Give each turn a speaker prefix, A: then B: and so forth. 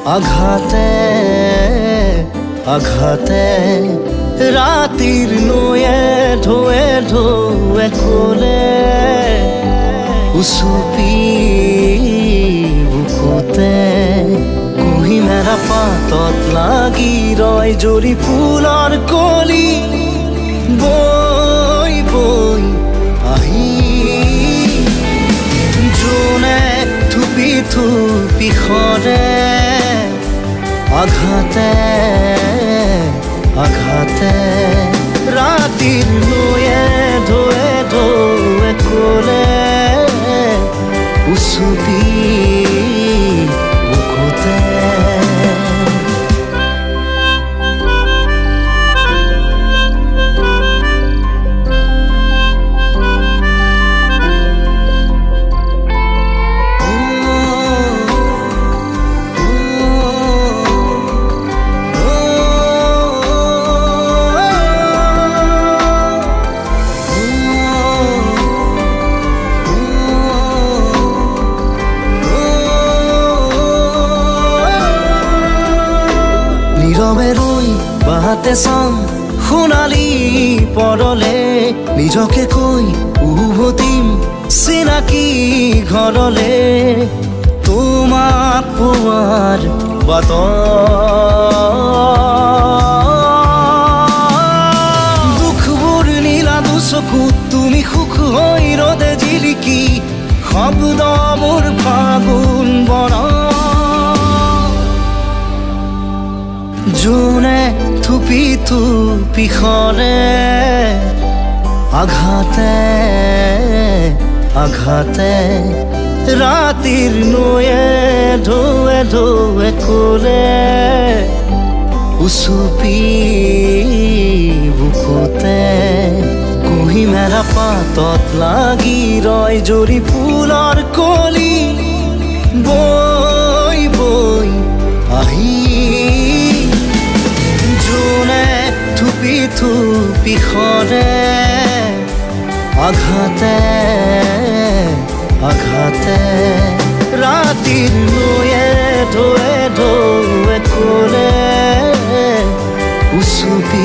A: আঘাতে আঘাতে ৰাতিৰ নৈয়ে ঢৌৱে ঢৌৱে ক'লে উচুপি বুকুতে কুহিমেৰা পাতত লাগি ৰয় জৰি ফুলৰ কলি বৈ বৈ আহি জোনে থুপি থুপি সৰে আঘাতে আঘাতে ৰাতিৰ নৈয়ে ঢৌৱে ঢৌৱে ক'লে উচুপি বুকুতে নীৰৱে ৰৈ বাহাতে চাম সোণালী পৰলে নিজকে কৈ উভতিম চিনাকি ঘৰলে তোমাক পোৱাৰ বাটত দুখবোৰ নীলা দুচকুত তুমি সুখ হৈ ৰ'দে জিলিকি শব্দ মোৰ ফাগুন বনত জোনে থুপি থুপি সৰে আঘাতে আঘাতে ৰাতিৰ নৈয়ে ঢৌৱে ঢৌৱে ক'লে উচুপি বুকুতে কুহিমেৰা পাতত লাগি ৰয় জৰি ফুলৰ কলি বৈ বৈ আহি থুপি থুপি সৰে আঘাতে আঘাতে ৰাতিৰ নৈয়ে ঢৌৱে ঢৌৱে ক'লে উচুপি